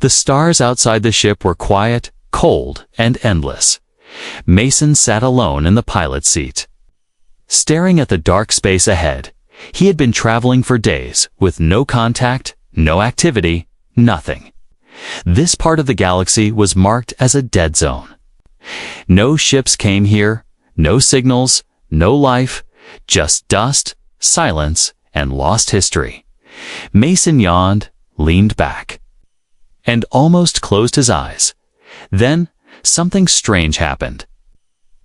The stars outside the ship were quiet, cold, and endless. Mason sat alone in the pilot's seat. Staring at the dark space ahead, he had been traveling for days with no contact, no activity, nothing. This part of the galaxy was marked as a dead zone. No ships came here, no signals, no life, just dust, silence, and lost history. Mason yawned, leaned back, and almost closed his eyes. Then, something strange happened.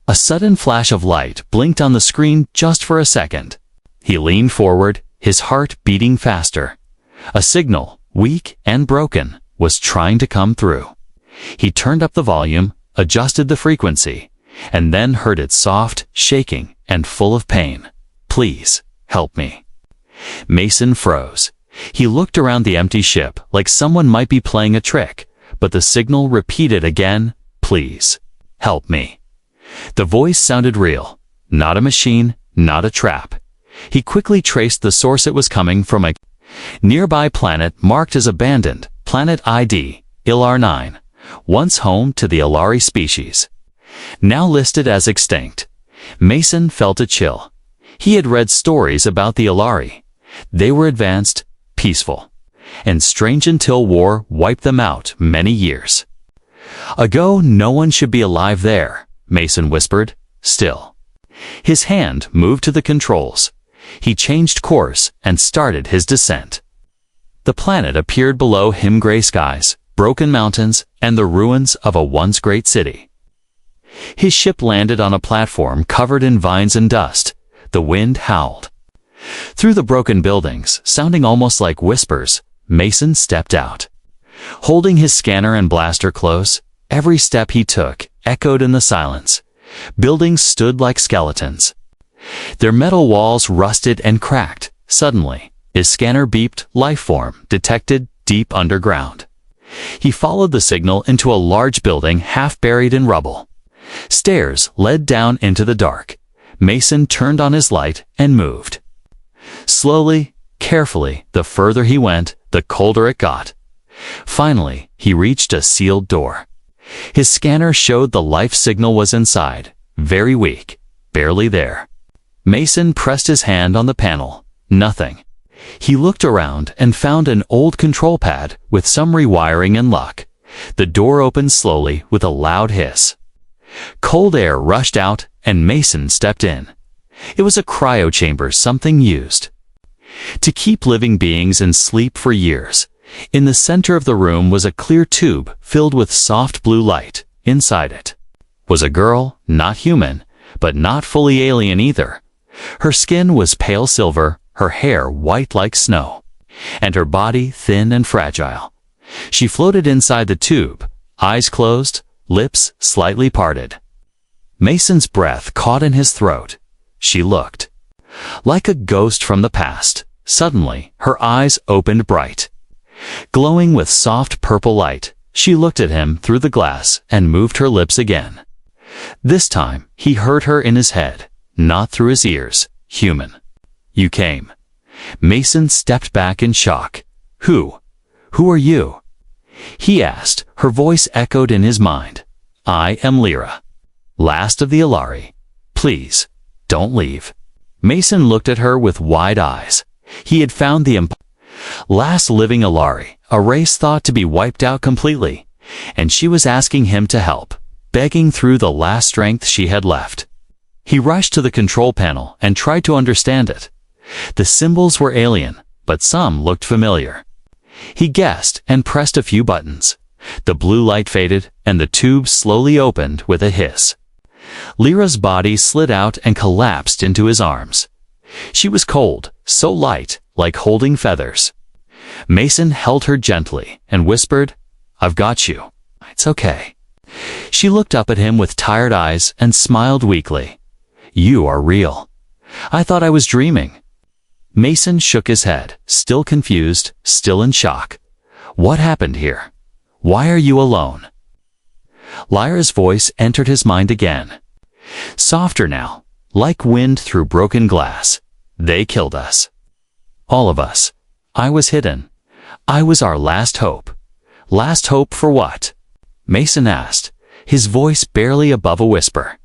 A sudden flash of light blinked on the screen just for a second. He leaned forward, his heart beating faster. A signal, weak and broken, was trying to come through. He turned up the volume, adjusted the frequency, and then heard it soft, shaking, and full of pain. "Please, help me." Mason froze. He looked around the empty ship like someone might be playing a trick, but the signal repeated again, "Please, help me." The voice sounded real, not a machine, not a trap. He quickly traced the source it was coming from, a nearby planet marked as abandoned, Planet ID, Elari 9, once home to the Elari species. Now listed as extinct. Mason felt a chill. He had read stories about the Elari. They were advanced, peaceful, and strange until war wiped them out many years ago. No one should be alive there, Mason whispered, still. His hand moved to the controls. He changed course and started his descent. The planet appeared below him, gray skies, broken mountains, and the ruins of a once great city. His ship landed on a platform covered in vines and dust. The wind howled through the broken buildings, sounding almost like whispers. Mason stepped out. Holding his scanner and blaster close, every step he took echoed in the silence. Buildings stood like skeletons. Their metal walls rusted and cracked. Suddenly, his scanner beeped, life form detected deep underground. He followed the signal into a large building half buried in rubble. Stairs led down into the dark. Mason turned on his light and moved. Slowly, carefully, the further he went, the colder it got. Finally, he reached a sealed door. His scanner showed the life signal was inside, very weak, barely there. Mason pressed his hand on the panel. Nothing. He looked around and found an old control pad with some rewiring and luck. The door opened slowly with a loud hiss. Cold air rushed out and Mason stepped in. It was a cryo chamber, something used to keep living beings in sleep for years. In the center of the room was a clear tube filled with soft blue light. Inside it was a girl, not human, but not fully alien either. Her skin was pale silver, her hair white like snow, and her body thin and fragile. She floated inside the tube, eyes closed, lips slightly parted. Mason's breath caught in his throat. She looked like a ghost from the past. Suddenly, her eyes opened bright. Glowing with soft purple light, she looked at him through the glass and moved her lips again. This time, he heard her in his head, not through his ears. "Human. You came." Mason stepped back in shock. Who are you?" he asked. Her voice echoed in his mind. "I am Lyra, last of the Elari. Please, don't leave." Mason looked at her with wide eyes. He had found the last living Elari, a race thought to be wiped out completely, and she was asking him to help, begging through the last strength she had left. He rushed to the control panel and tried to understand it. The symbols were alien, but some looked familiar. He guessed and pressed a few buttons. The blue light faded, and the tube slowly opened with a hiss. Lyra's body slid out and collapsed into his arms. She was cold, so light, like holding feathers. Mason held her gently and whispered, "I've got you. It's okay." She looked up at him with tired eyes and smiled weakly. "You are real. I thought I was dreaming." Mason shook his head, still confused, still in shock. "What happened here? Why are you alone?" Lyra's voice entered his mind again. Softer now, like wind through broken glass. "They killed us. All of us. I was hidden. I was our last hope. Last hope for what? Mason asked, his voice barely above a whisper.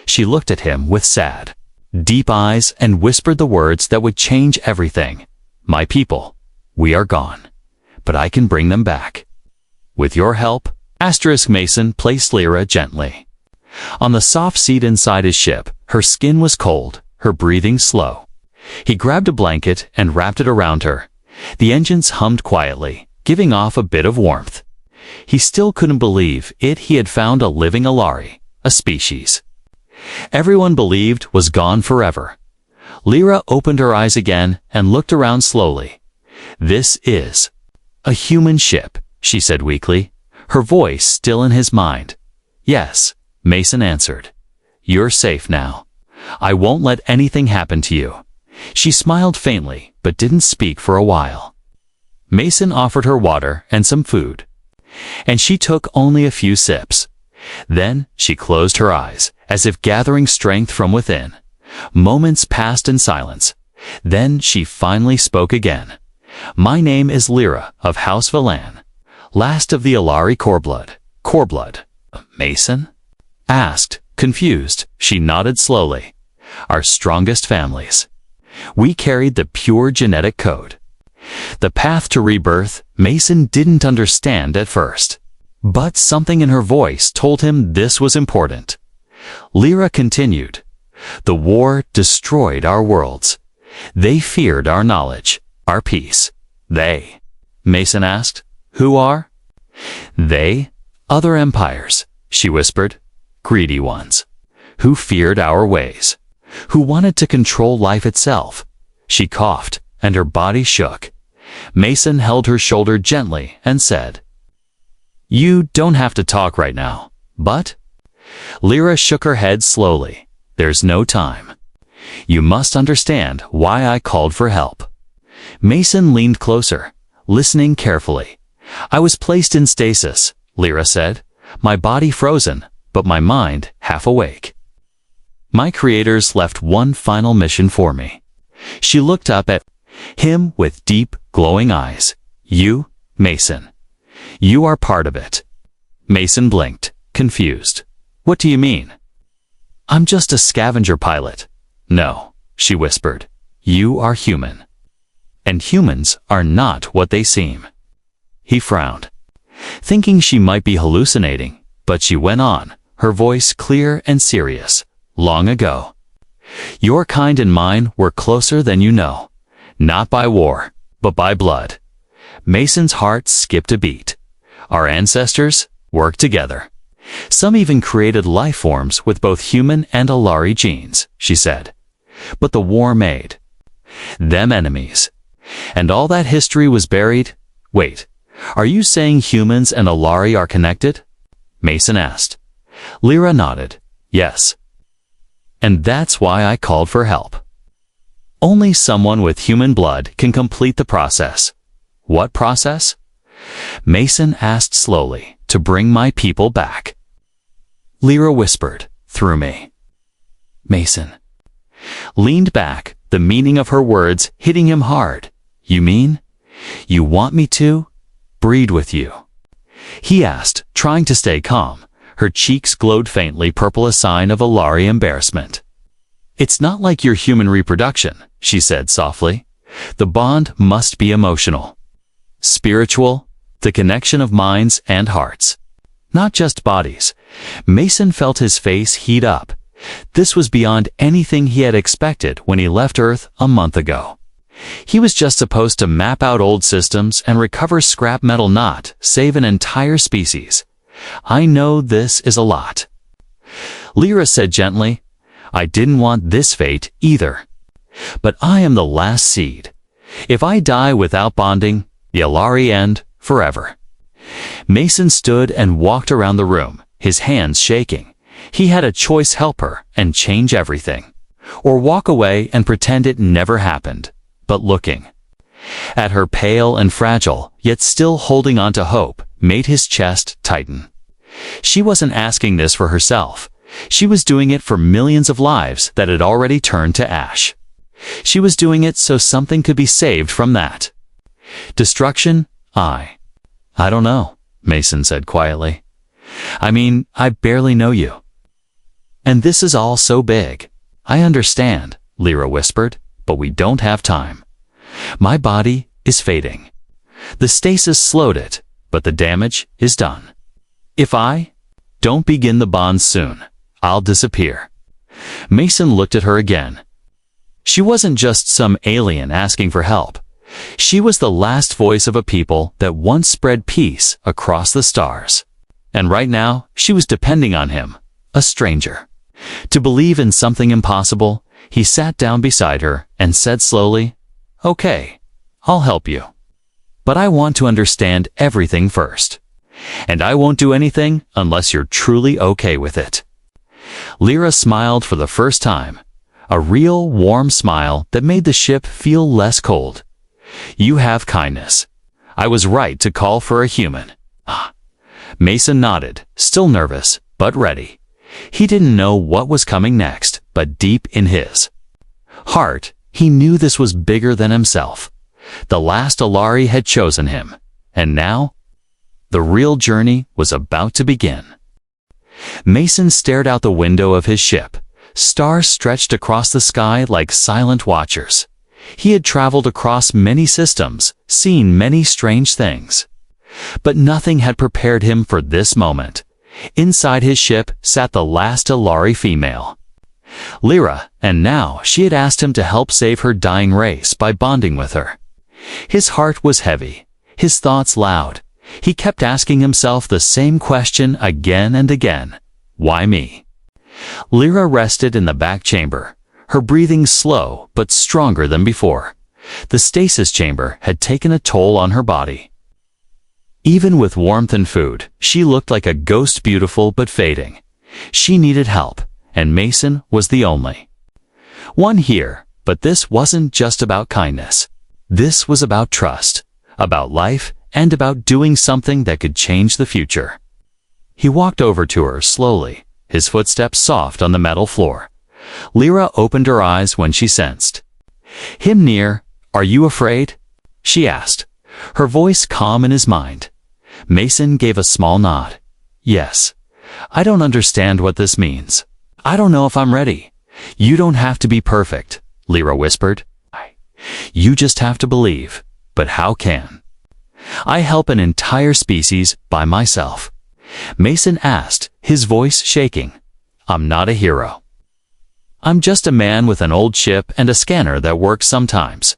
She looked at him with sad, deep eyes and whispered the words that would change everything. My people, we are gone, but I can bring them back. With your help, Mason placed Lyra gently on the soft seat inside his ship. Her skin was cold, her breathing slow. He grabbed a blanket and wrapped it around her. The engines hummed quietly, giving off a bit of warmth. He still couldn't believe it. He had found a living Elari, a species everyone believed was gone forever. Lyra opened her eyes again and looked around slowly. This is a human ship, she said weakly, her voice still in his mind. Yes, Mason answered. You're safe now. I won't let anything happen to you. She smiled faintly, but didn't speak for a while. Mason offered her water and some food, and she took only a few sips. Then she closed her eyes, as if gathering strength from within. Moments passed in silence. Then she finally spoke again. My name is Lyra of House Valan, last of the Elari Coreblood. Mason? Asked, confused. She nodded slowly. Our strongest families. We carried the pure genetic code. The path to rebirth, Mason didn't understand at first. But something in her voice told him this was important. Lyra continued. The war destroyed our worlds. They feared our knowledge, our peace. They? Mason asked. Who are? They? Other empires, she whispered. Greedy ones. Who feared our ways. Who wanted to control life itself. She coughed, and her body shook. Mason held her shoulder gently and said, You don't have to talk right now, but? Lyra shook her head slowly. There's no time. You must understand why I called for help. Mason leaned closer, listening carefully. I was placed in stasis, Lyra said, my body frozen, but my mind half awake. My creators left one final mission for me. She looked up at him with deep, glowing eyes. You, Mason. You are part of it. Mason blinked, confused. What do you mean? I'm just a scavenger pilot. No, she whispered. You are human. And humans are not what they seem. He frowned, thinking she might be hallucinating, but she went on, her voice clear and serious. Long ago. Your kind and mine were closer than you know. Not by war, but by blood. Mason's heart skipped a beat. Our ancestors worked together. Some even created life forms with both human and Elari genes, she said. But the war made them enemies. And all that history was buried? Wait, are you saying humans and Elari are connected? Mason asked. Lyra nodded. Yes. And that's why I called for help. Only someone with human blood can complete the process. What process? Mason asked slowly. To bring my people back. Lyra whispered, through me. Mason leaned back, the meaning of her words hitting him hard. You mean? You want me to breed with you? He asked, trying to stay calm. Her cheeks glowed faintly purple, a sign of Elari embarrassment. It's not like your human reproduction, she said softly. The bond must be emotional. Spiritual, the connection of minds and hearts. Not just bodies. Mason felt his face heat up. This was beyond anything he had expected when he left Earth a month ago. He was just supposed to map out old systems and recover scrap metal, not save an entire species. I know this is a lot. Lyra said gently, I didn't want this fate either. But I am the last seed. If I die without bonding, the Elari end forever. Mason stood and walked around the room, his hands shaking. He had a choice: help her and change everything, or walk away and pretend it never happened. But looking at her, pale and fragile, yet still holding on to hope, made his chest tighten. She wasn't asking this for herself. She was doing it for millions of lives that had already turned to ash. She was doing it so something could be saved from that destruction. I don't know, Mason said quietly. I mean, I barely know you. And this is all so big. I understand, Lyra whispered, but we don't have time. My body is fading. The stasis slowed it, but the damage is done. If I don't begin the bond soon, I'll disappear. Mason looked at her again. She wasn't just some alien asking for help. She was the last voice of a people that once spread peace across the stars. And right now, she was depending on him, a stranger. To believe in something impossible, he sat down beside her and said slowly, "Okay, I'll help you. But I want to understand everything first. And I won't do anything unless you're truly okay with it." Lyra smiled for the first time, a real warm smile that made the ship feel less cold. "You have kindness. I was right to call for a human." Mason nodded, still nervous, but ready. He didn't know what was coming next, but deep in his heart, he knew this was bigger than himself. The last Elari had chosen him, and now the real journey was about to begin. Mason stared out the window of his ship. Stars stretched across the sky like silent watchers. He had traveled across many systems, seen many strange things. But nothing had prepared him for this moment. Inside his ship sat the last Elari female, Lyra, and now she had asked him to help save her dying race by bonding with her. His heart was heavy, his thoughts loud. He kept asking himself the same question again and again. Why me? Lyra rested in the back chamber, her breathing slow but stronger than before. The stasis chamber had taken a toll on her body. Even with warmth and food, she looked like a ghost, beautiful but fading. She needed help, and Mason was the only one here. But this wasn't just about kindness. This was about trust, about life, and about doing something that could change the future. He walked over to her slowly, his footsteps soft on the metal floor. Lyra opened her eyes when she sensed him near. "Are you afraid?" she asked, her voice calm in his mind. Mason gave a small nod. "Yes. I don't understand what this means. I don't know if I'm ready." "You don't have to be perfect," Lyra whispered. "You just have to believe. But how can I help an entire species by myself?" Mason asked, his voice shaking. "I'm not a hero. I'm just a man with an old ship and a scanner that works sometimes."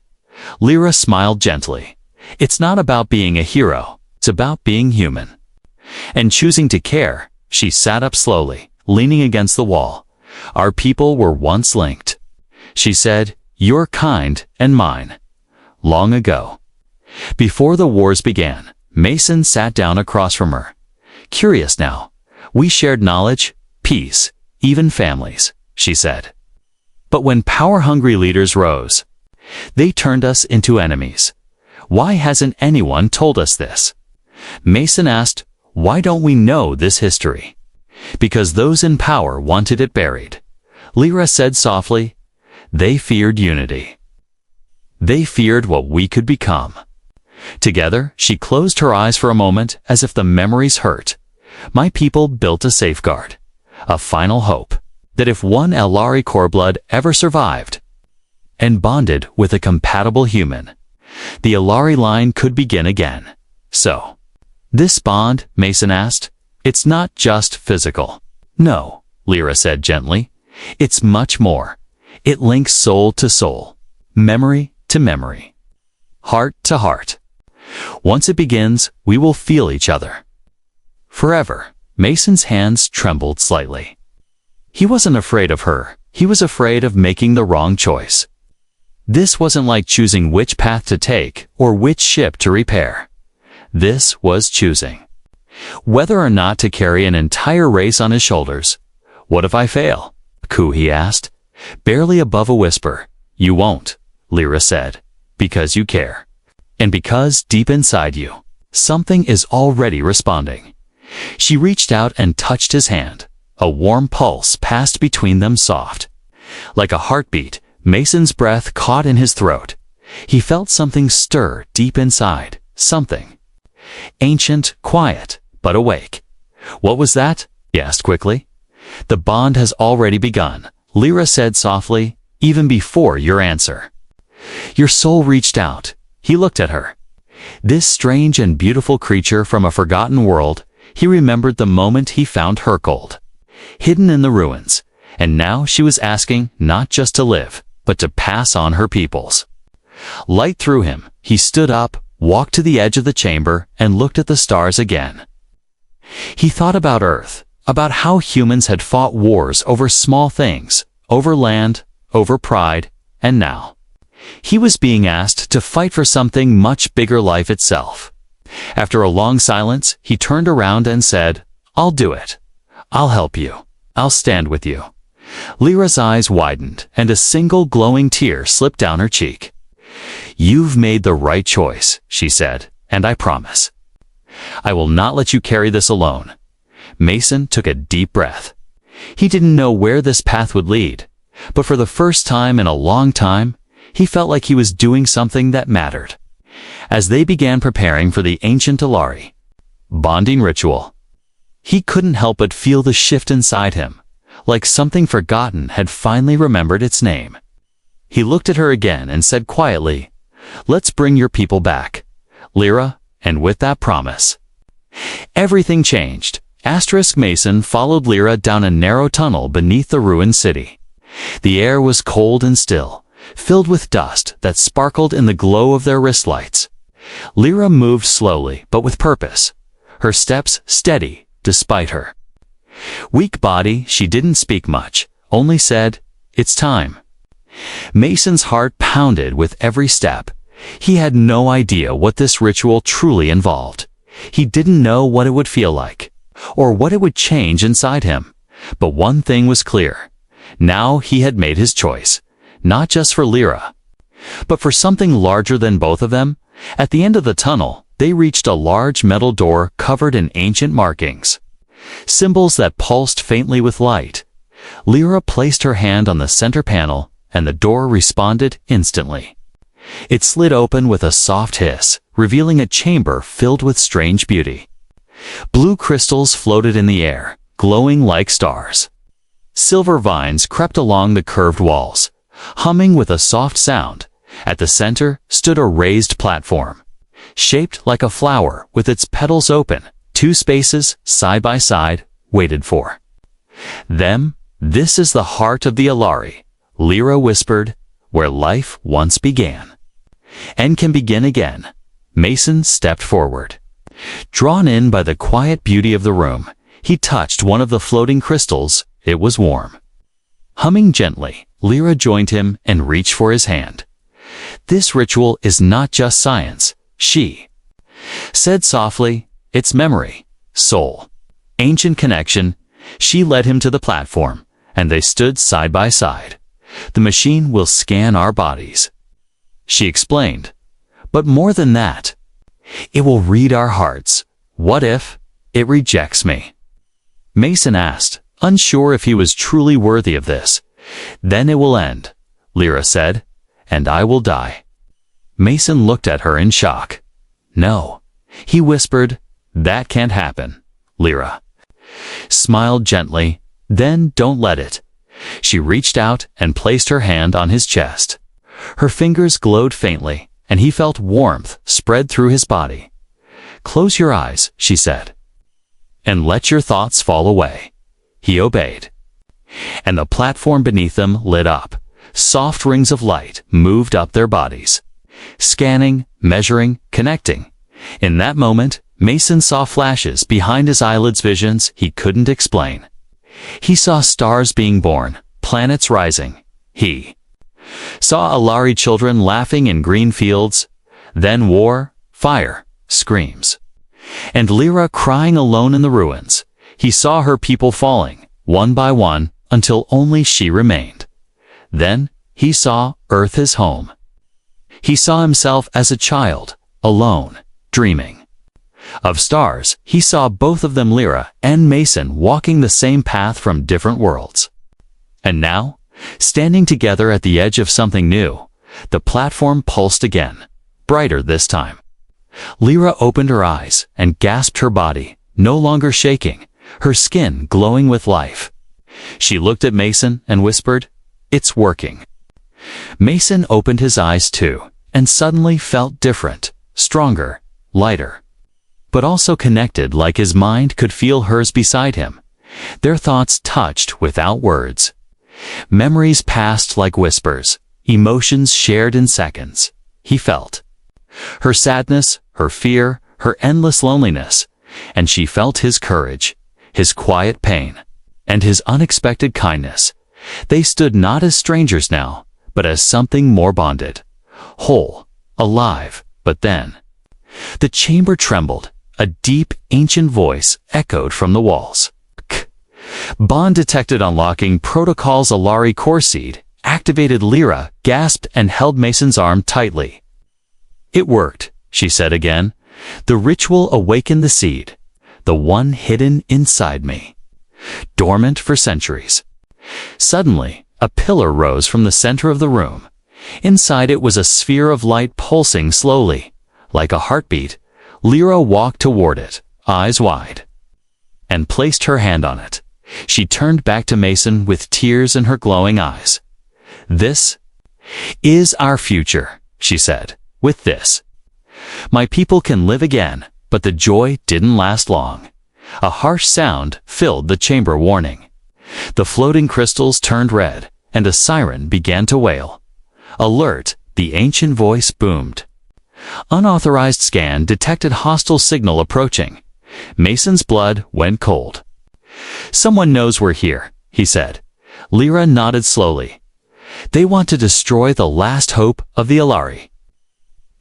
Lyra smiled gently. "It's not about being a hero. It's about being human. And choosing to care." She sat up slowly, leaning against the wall. "Our people were once linked," she said, "your kind and mine. Long ago. Before the wars began." Mason sat down across from her. "Curious now. We shared knowledge, peace, even families," she said. "But when power-hungry leaders rose, they turned us into enemies. Why hasn't anyone told us this?" Mason asked, "Why don't we know this history?" "Because those in power wanted it buried," Lyra said softly. "They feared unity. They feared what we could become." Together, she closed her eyes for a moment as if the memories hurt. "My people built a safeguard, a final hope, that if one Elari core blood ever survived and bonded with a compatible human, the Elari line could begin again. So, this bond," Mason asked, "it's not just physical." "No," Lyra said gently. "It's much more. It links soul to soul, memory to memory, heart to heart. Once it begins, we will feel each other forever." Mason's hands trembled slightly. He wasn't afraid of her. He was afraid of making the wrong choice. This wasn't like choosing which path to take or which ship to repair. This was choosing whether or not to carry an entire race on his shoulders. "What if I fail?" he asked, barely above a whisper. "You won't," Lyra said, "because you care. And because deep inside you, something is already responding." She reached out and touched his hand. A warm pulse passed between them, soft like a heartbeat. Mason's breath caught in his throat. He felt something stir deep inside, something Ancient, quiet, but awake. What was that? He asked quickly. The bond has already begun, Lyra said softly, even before your answer. Your soul reached out. He looked at her. This strange and beautiful creature from a forgotten world, he remembered the moment he found her cold, hidden in the ruins, and now she was asking not just to live, but to pass on her peoples. Light through him, he stood up, walked to the edge of the chamber, and looked at the stars again. He thought about Earth, about how humans had fought wars over small things, over land, over pride, and now he was being asked to fight for something much bigger, life itself. After a long silence, he turned around and said, I'll do it. I'll help you. I'll stand with you. Lyra's eyes widened, and a single glowing tear slipped down her cheek. You've made the right choice, she said, and I promise. I will not let you carry this alone. Mason took a deep breath. He didn't know where this path would lead, but for the first time in a long time, he felt like he was doing something that mattered. As they began preparing for the ancient Elari bonding ritual, he couldn't help but feel the shift inside him, like something forgotten had finally remembered its name. He looked at her again and said quietly, Let's bring your people back, Lyra, and with that promise, everything changed. Mason followed Lyra down a narrow tunnel beneath the ruined city. The air was cold and still, filled with dust that sparkled in the glow of their wrist lights. Lyra moved slowly, but with purpose, her steps steady despite her weak body. She didn't speak much, only said, It's time. Mason's heart pounded with every step. He had no idea what this ritual truly involved. He didn't know what it would feel like, or what it would change inside him. But one thing was clear. Now he had made his choice, not just for Lyra, but for something larger than both of them. At the end of the tunnel, they reached a large metal door covered in ancient markings, symbols that pulsed faintly with light. Lyra placed her hand on the center panel, and the door responded instantly. It slid open with a soft hiss, revealing a chamber filled with strange beauty. Blue crystals floated in the air, glowing like stars. Silver vines crept along the curved walls, humming with a soft sound. At the center stood a raised platform, shaped like a flower with its petals open. Two spaces, side by side, waited for them. This is the heart of the Elari, Lyra whispered, where life once began and can begin again. Mason stepped forward. Drawn in by the quiet beauty of the room, he touched one of the floating crystals. It was warm. Humming gently, Lyra joined him and reached for his hand. This ritual is not just science, she said softly. It's memory, soul, ancient connection. She led him to the platform, and they stood side by side. The machine will scan our bodies, she explained. But more than that, it will read our hearts. What if it rejects me? Mason asked, unsure if he was truly worthy of this. Then it will end, Lyra said, and I will die. Mason looked at her in shock. No, he whispered, that can't happen. Lyra smiled gently. Then don't let it. She reached out and placed her hand on his chest. Her fingers glowed faintly, and he felt warmth spread through his body. Close your eyes, she said, and let your thoughts fall away. He obeyed, and the platform beneath them lit up. Soft rings of light moved up their bodies, scanning, measuring, connecting. In that moment, Mason saw flashes behind his eyelids, visions he couldn't explain. He saw stars being born, planets rising. He saw Elari children laughing in green fields, then war, fire, screams, and Lyra crying alone in the ruins. He saw her people falling, one by one, until only she remained. Then he saw Earth his home. He saw himself as a child, alone, dreaming of stars. He saw both of them, Lyra and Mason, walking the same path from different worlds. And now, standing together at the edge of something new, the platform pulsed again, brighter this time. Lyra opened her eyes and gasped, her body no longer shaking, her skin glowing with life. She looked at Mason and whispered, "It's working." Mason opened his eyes too, and suddenly felt different, stronger, lighter, but also connected, like his mind could feel hers beside him. Their thoughts touched without words. Memories passed like whispers, emotions shared in seconds. He felt her sadness, her fear, her endless loneliness, and she felt his courage, his quiet pain, and his unexpected kindness. They stood not as strangers now, but as something more bonded, whole, alive. But then the chamber trembled. A deep, ancient voice echoed from the walls. Bond detected. Unlocking protocols. Elari core seed activated. Lyra gasped and held Mason's arm tightly. "It worked," she said again. "The ritual awakened the seed, the one hidden inside me, dormant for centuries." Suddenly, a pillar rose from the center of the room. Inside it was a sphere of light pulsing slowly, like a heartbeat. Lyra walked toward it, eyes wide, and placed her hand on it. She turned back to Mason with tears in her glowing eyes. "This is our future," she said. "With this, my people can live again." But the joy didn't last long. A harsh sound filled the chamber, warning. The floating crystals turned red, and a siren began to wail. "Alert!" the ancient voice boomed. Unauthorized scan detected hostile signal approaching. Mason's blood went cold. "Someone knows we're here," he said. Lyra nodded slowly. "They want to destroy the last hope of the Elari."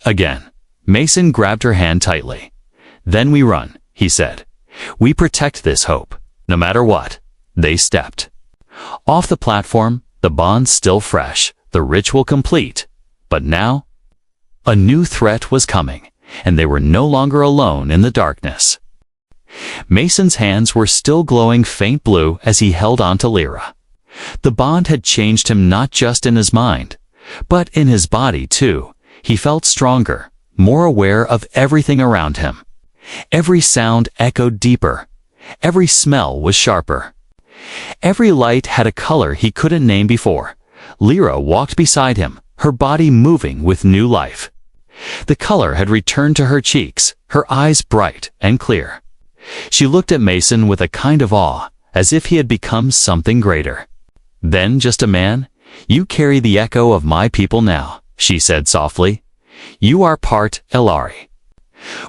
Again, Mason grabbed her hand tightly. "Then we run," he said. "We protect this hope, no matter what." They stepped off the platform, the bond still fresh, the ritual complete. But now, a new threat was coming, and they were no longer alone in the darkness. Mason's hands were still glowing faint blue as he held on to Lyra. The bond had changed him, not just in his mind, but in his body too. He felt stronger, more aware of everything around him. Every sound echoed deeper. Every smell was sharper. Every light had a color he couldn't name before. Lyra walked beside him, her body moving with new life. The color had returned to her cheeks, her eyes bright and clear. She looked at Mason with a kind of awe, as if he had become something greater than just a man. "You carry the echo of my people now," she said softly. "You are part Elari."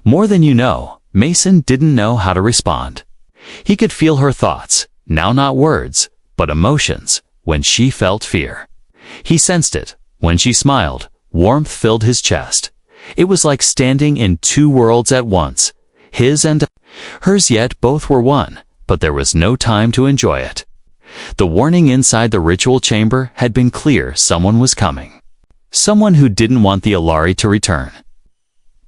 More than you know. Mason didn't know how to respond. He could feel her thoughts, now not words, but emotions. When she felt fear, he sensed it. When she smiled, warmth filled his chest. It was like standing in two worlds at once, his and hers, yet both were one. But there was no time to enjoy it. The warning inside the ritual chamber had been clear. Someone was coming. Someone who didn't want the Elari to return.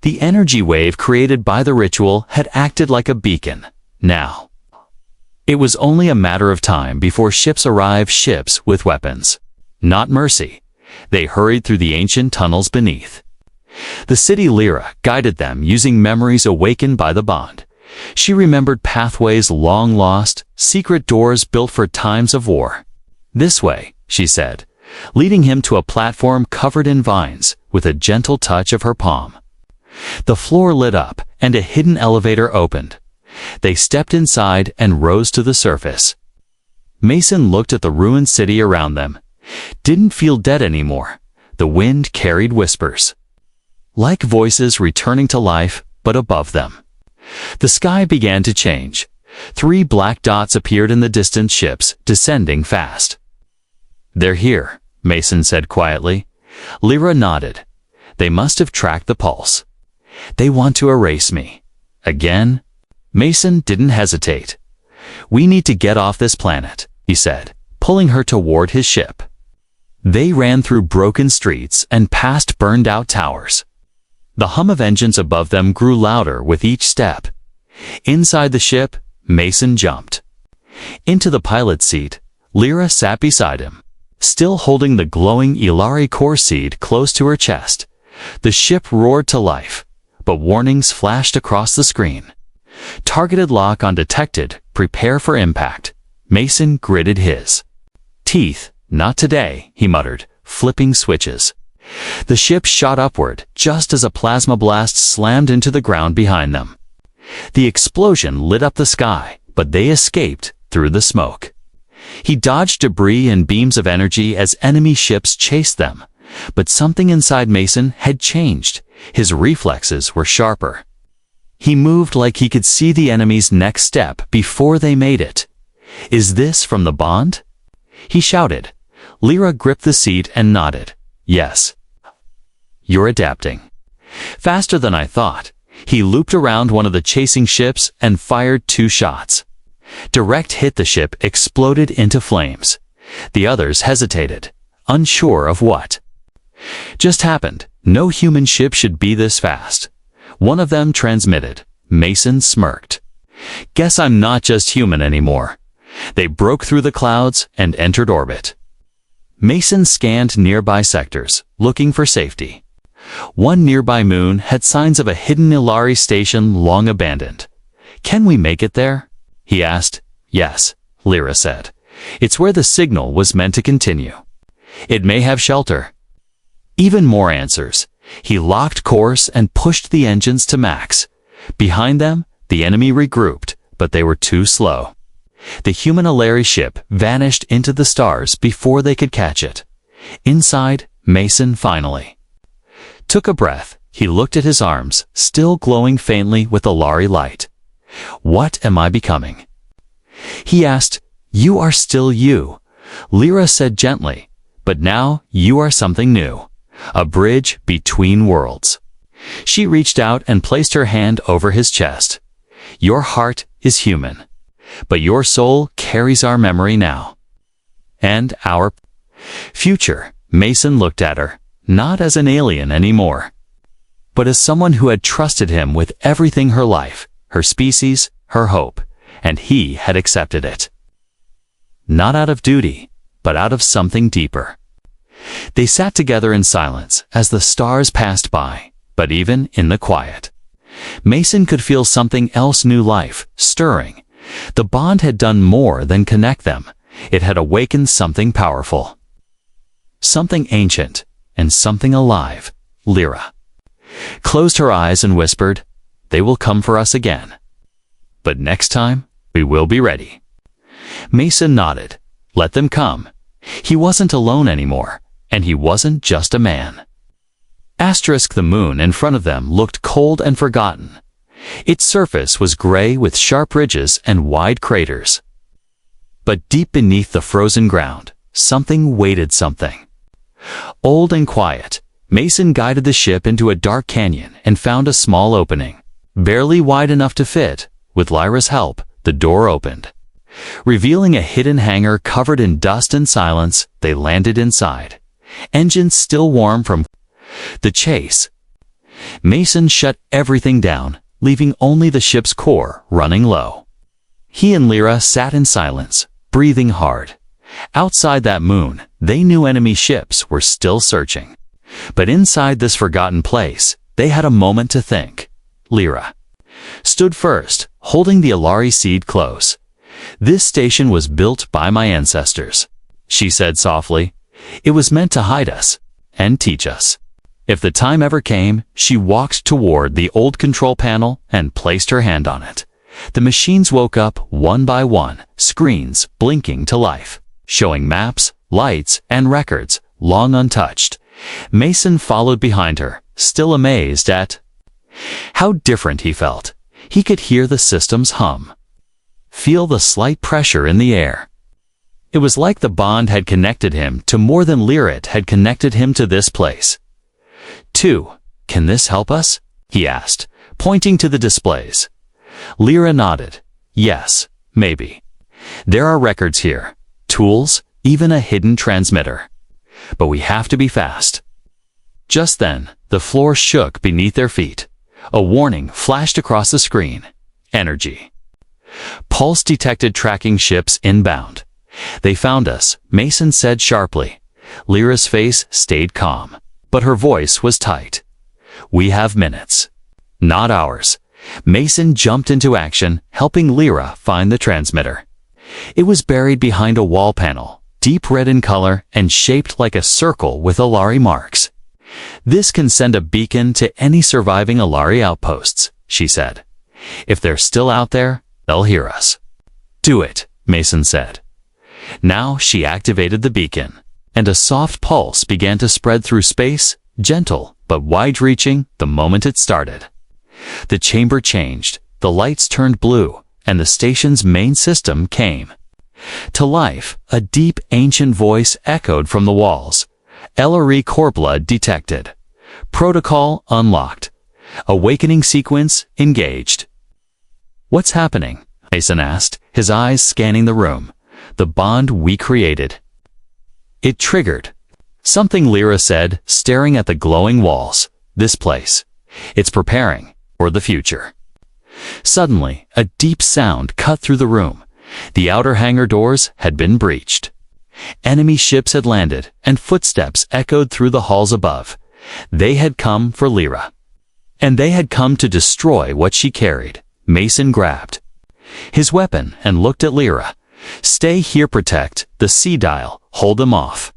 The energy wave created by the ritual had acted like a beacon. Now, it was only a matter of time before ships arrived, ships with weapons, not mercy. They hurried through the ancient tunnels beneath the city. Lyra guided them using memories awakened by the bond. She remembered pathways long lost, secret doors built for times of war. "This way," she said, leading him to a platform covered in vines, with a gentle touch of her palm. The floor lit up, and a hidden elevator opened. They stepped inside and rose to the surface. Mason looked at the ruined city around them. Didn't feel dead anymore. The wind carried whispers, like voices returning to life, but above them, the sky began to change. 3 black dots appeared in the distant, ships descending fast. "They're here," Mason said quietly. Lyra nodded. "They must have tracked the pulse. They want to erase me." Again, Mason didn't hesitate. "We need to get off this planet," he said, pulling her toward his ship. They ran through broken streets and past burned-out towers. The hum of engines above them grew louder with each step. Inside the ship, Mason jumped into the pilot's seat. Lyra sat beside him, still holding the glowing Elari core seed close to her chest. The ship roared to life, but warnings flashed across the screen. Targeted lock undetected, prepare for impact. Mason gritted his teeth. Not today, he muttered, flipping switches. The ship shot upward just as a plasma blast slammed into the ground behind them. The explosion lit up the sky, but they escaped through the smoke. He dodged debris and beams of energy as enemy ships chased them, but something inside Mason had changed. His reflexes were sharper. He moved like he could see the enemy's next step before they made it. Is this from the bond? He shouted. Lyra gripped the seat and nodded. Yes. You're adapting. Faster than I thought. He looped around one of the chasing ships and fired 2 shots. Direct hit the ship exploded into flames. The others hesitated, unsure of what just happened. No human ship should be this fast. One of them transmitted. Mason smirked. Guess I'm not just human anymore. They broke through the clouds and entered orbit. Mason scanned nearby sectors, looking for safety. One nearby moon had signs of a hidden Elari station long abandoned. Can we make it there? He asked. Yes, Lyra said. It's where the signal was meant to continue. It may have shelter. Even more answers. He locked course and pushed the engines to max. Behind them, the enemy regrouped, but they were too slow. The human Elari ship vanished into the stars before they could catch it. Inside, Mason finally took a breath. He looked at his arms, still glowing faintly with Elari light. What am I becoming? He asked. You are still you, Lyra said gently, but now you are something new. A bridge between worlds. She reached out and placed her hand over his chest. Your heart is human, but your soul carries our memory now. And our future. Mason looked at her, not as an alien anymore, but as someone who had trusted him with everything, her life, her species, her hope, and he had accepted it. Not out of duty, but out of something deeper. They sat together in silence as the stars passed by, but even in the quiet, Mason could feel something else, new life, stirring. The bond had done more than connect them. It had awakened something powerful. Something ancient, and something alive. Lyra closed her eyes and whispered, They will come for us again. But next time, we will be ready. Mason nodded. Let them come. He wasn't alone anymore. And he wasn't just a man. The moon in front of them looked cold and forgotten. Its surface was gray with sharp ridges and wide craters. But deep beneath the frozen ground, something waited, something old and quiet. Mason guided the ship into a dark canyon and found a small opening, barely wide enough to fit. With Lyra's help, the door opened, revealing a hidden hangar covered in dust and silence. They landed inside. Engines still warm from the chase. Mason shut everything down, leaving only the ship's core running low. He and Lyra sat in silence, breathing hard. Outside that moon, they knew enemy ships were still searching. But inside this forgotten place, they had a moment to think. Lyra stood first, holding the Elari seed close. This station was built by my ancestors, she said softly. It was meant to hide us and teach us. If the time ever came, she walked toward the old control panel and placed her hand on it. The machines woke up one by one, screens blinking to life, showing maps, lights, and records long untouched. Mason followed behind her, still amazed at how different he felt. He could hear the systems hum, feel the slight pressure in the air. It was like the bond had connected him to more than Lyra had connected him to this place. 2. Can this help us? He asked, pointing to the displays. Lyra nodded. Yes, maybe. There are records here, tools, even a hidden transmitter. But we have to be fast. Just then, the floor shook beneath their feet. A warning flashed across the screen. Energy. Pulse detected, tracking ships inbound. They found us, Mason said sharply. Lyra's face stayed calm, but her voice was tight. We have minutes. Not ours. Mason jumped into action, helping Lyra find the transmitter. It was buried behind a wall panel, deep red in color and shaped like a circle with Elari marks. This can send a beacon to any surviving Elari outposts, she said. If they're still out there, they'll hear us. Do it, Mason said. Now she activated the beacon, and a soft pulse began to spread through space, gentle but wide-reaching the moment it started. The chamber changed, the lights turned blue, and the station's main system came to life. A deep, ancient voice echoed from the walls. Elari core blood detected. Protocol unlocked. Awakening sequence engaged. What's happening? Mason asked, his eyes scanning the room. The bond we created. It triggered. Something, Lyra said, staring at the glowing walls. This place. It's preparing for the future. Suddenly, a deep sound cut through the room. The outer hangar doors had been breached. Enemy ships had landed, and footsteps echoed through the halls above. They had come for Lyra. And they had come to destroy what she carried. Mason grabbed his weapon and looked at Lyra. Stay here, protect the C-dial, hold them off.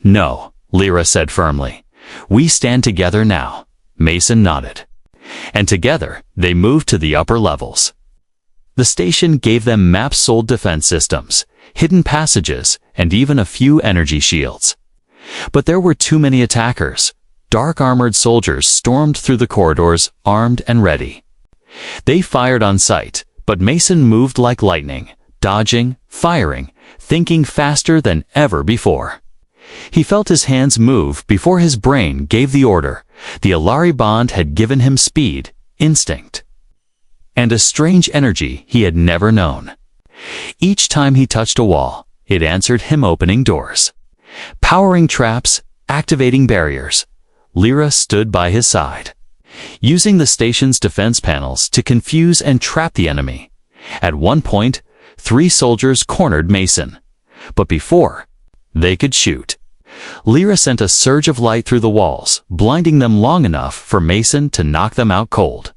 No, Lyra said firmly. We stand together now. Mason nodded. And together, they moved to the upper levels. The station gave them map-sold defense systems, hidden passages, and even a few energy shields. But there were too many attackers. Dark-armored soldiers stormed through the corridors, armed and ready. They fired on sight, but Mason moved like lightning, dodging, firing, thinking faster than ever before. He felt his hands move before his brain gave the order. The Elari bond had given him speed, instinct, and a strange energy he had never known. Each time he touched a wall, it answered him, opening doors, powering traps, activating barriers. Lyra stood by his side, using the station's defense panels to confuse and trap the enemy. At one point, 3 soldiers cornered Mason, but before they could shoot, Lyra sent a surge of light through the walls, blinding them long enough for Mason to knock them out cold.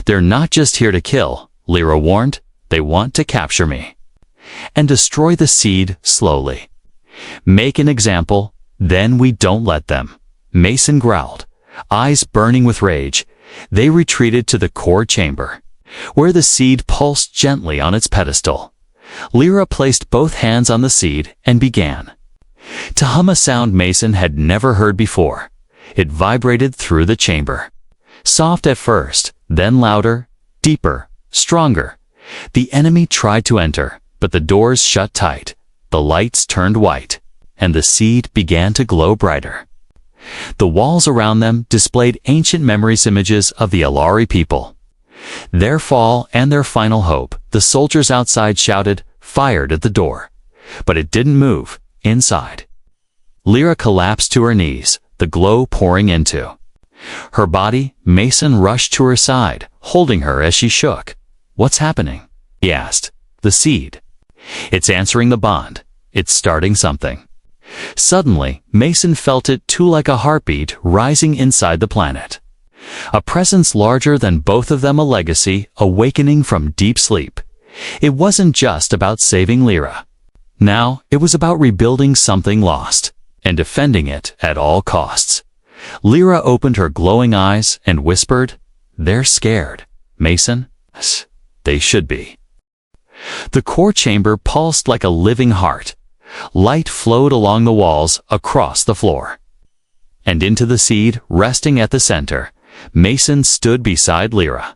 They're not just here to kill, Lyra warned. They want to capture me and destroy the seed slowly. Make an example, then we don't let them. Mason growled, eyes burning with rage. They retreated to the core chamber, where the seed pulsed gently on its pedestal. Lyra placed both hands on the seed and began to hum a sound Mason had never heard before. It vibrated through the chamber. Soft at first, then louder, deeper, stronger. The enemy tried to enter, but the doors shut tight. The lights turned white, and the seed began to glow brighter. The walls around them displayed ancient memories, images of the Elari people, their fall and their final hope. The soldiers outside shouted, fired at the door, but it didn't move. Inside, Lyra collapsed to her knees, the glow pouring into her body. Mason rushed to her side, holding her as she shook. What's happening? He asked. The seed. It's answering the bond. It's starting something. Suddenly, Mason felt it too, like a heartbeat rising inside the planet. A presence larger than both of them, a legacy awakening from deep sleep. It wasn't just about saving Lyra. Now, it was about rebuilding something lost, and defending it at all costs. Lyra opened her glowing eyes and whispered, they're scared, Mason. They should be. The core chamber pulsed like a living heart. Light flowed along the walls, across the floor, and into the seed resting at the center. Mason stood beside Lyra,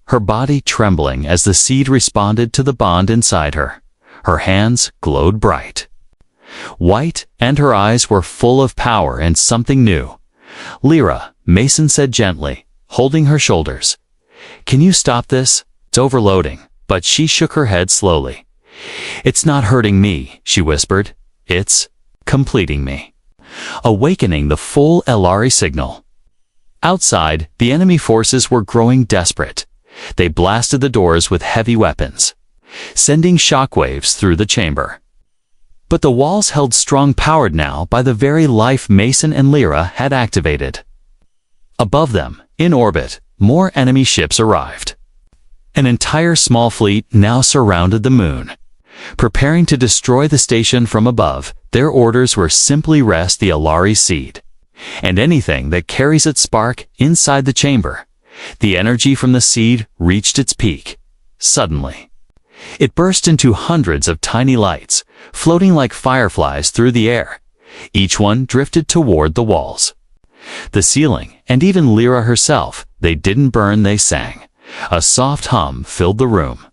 her body trembling as the seed responded to the bond inside her. Her hands glowed bright white, and her eyes were full of power and something new. Lyra, Mason said gently, holding her shoulders. Can you stop this? It's overloading. But she shook her head slowly. It's not hurting me, she whispered. It's completing me, awakening the full Elari signal. Outside, the enemy forces were growing desperate. They blasted the doors with heavy weapons, sending shockwaves through the chamber. But the walls held strong, powered now by the very life Mason and Lyra had activated. Above them, in orbit, more enemy ships arrived. An entire small fleet now surrounded the moon. Preparing to destroy the station from above, their orders were simply rest the Elari seed. And anything that carries its spark inside the chamber. The energy from the seed reached its peak. Suddenly, it burst into hundreds of tiny lights, floating like fireflies through the air. Each one drifted toward the walls. The ceiling, and even Lyra herself, they didn't burn, they sang. A soft hum filled the room.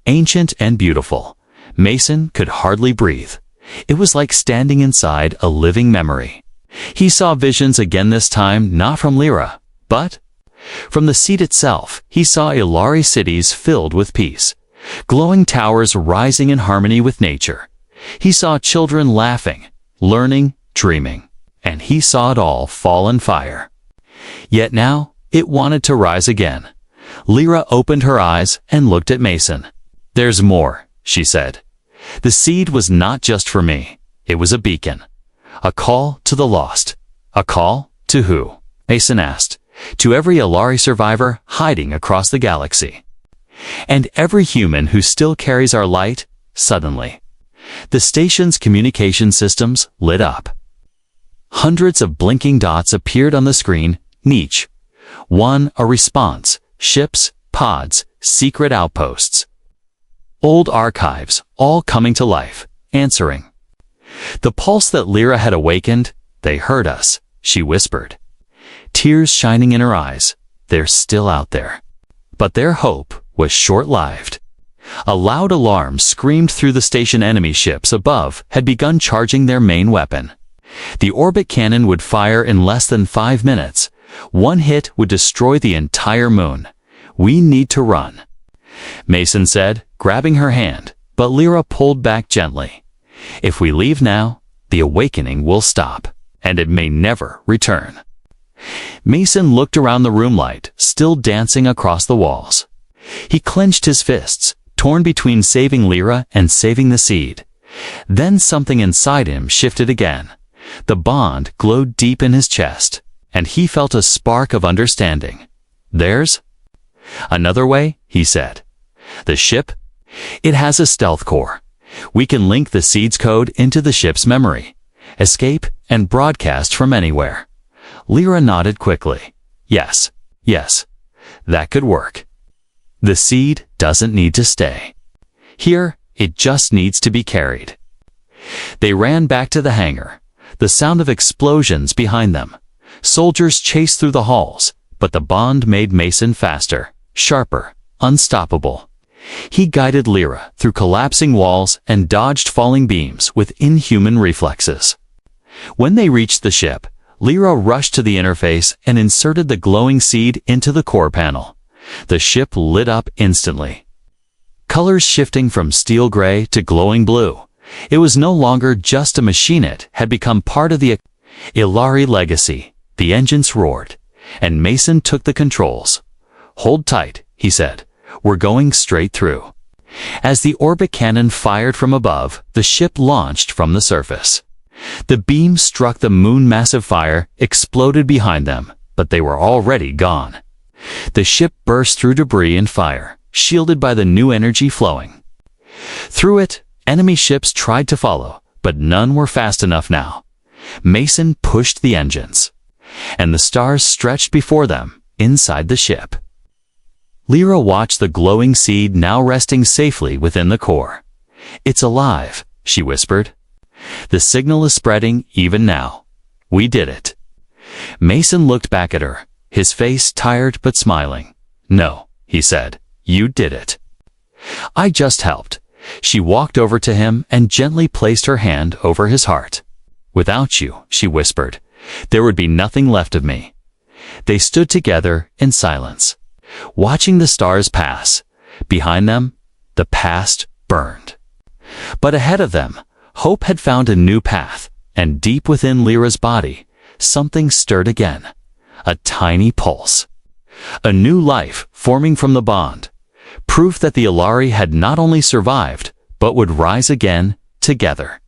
Ancient and beautiful, Mason could hardly breathe. It was like standing inside a living memory. He saw visions again, this time not from Lyra, but from the seat itself. He saw Elari cities filled with peace, glowing towers rising in harmony with nature. He saw children laughing, learning, dreaming, and he saw it all fall in fire. Yet now, it wanted to rise again. Lyra opened her eyes and looked at Mason. "There's more," she said. "The seed was not just for me. It was a beacon. A call to the lost." "A call to who?" Mason asked. "To every Elari survivor hiding across the galaxy. And every human who still carries our light." Suddenly, the station's communication systems lit up. Hundreds of blinking dots appeared on the screen, each one a response. Ships, pods, secret outposts. Old archives, all coming to life, answering. The pulse that Lyra had awakened. "They heard us," she whispered. Tears shining in her eyes. "They're still out there." But their hope was short-lived. A loud alarm screamed through the station. Enemy ships above had begun charging their main weapon. The orbit cannon would fire in less than 5 minutes. One hit would destroy the entire moon. "We need to run," Mason said, grabbing her hand, but Lyra pulled back gently. "If we leave now, the awakening will stop, and it may never return." Mason looked around the room, light still dancing across the walls. He clenched his fists, torn between saving Lyra and saving the seed. Then something inside him shifted again. The bond glowed deep in his chest, and he felt a spark of understanding. "There's another way," he said. "The ship? It has a stealth core. We can link the seed's code into the ship's memory, escape, and broadcast from anywhere." Lyra nodded quickly. Yes, that could work. The seed doesn't need to stay here, it just needs to be carried. They ran back to the hangar, the sound of explosions behind them. Soldiers chased through the halls, but the bond made Mason faster, sharper, unstoppable. He guided Lyra through collapsing walls and dodged falling beams with inhuman reflexes. When they reached the ship, Lyra rushed to the interface and inserted the glowing seed into the core panel. The ship lit up instantly, colors shifting from steel gray to glowing blue. It was no longer just a machine, it had become part of the Elari legacy. The engines roared, and Mason took the controls. "Hold tight," he said. "We're going straight through." As the orbit cannon fired from above, the ship launched from the surface. The beam struck the moon. Massive fire exploded behind them, but they were already gone. The ship burst through debris and fire, shielded by the new energy flowing. Through it, enemy ships tried to follow, but none were fast enough now. Mason pushed the engines, and the stars stretched before them, inside the ship. Lyra watched the glowing seed now resting safely within the core. "It's alive," she whispered. "The signal is spreading even now. We did it." Mason looked back at her, his face tired but smiling. "No," he said, "you did it. I just helped." She walked over to him and gently placed her hand over his heart. "Without you," she whispered, "there would be nothing left of me." They stood together in silence, watching the stars pass. Behind them, the past burned. But ahead of them, hope had found a new path, and deep within Lyra's body, something stirred again. A tiny pulse. A new life forming from the bond. Proof that the Elari had not only survived, but would rise again together.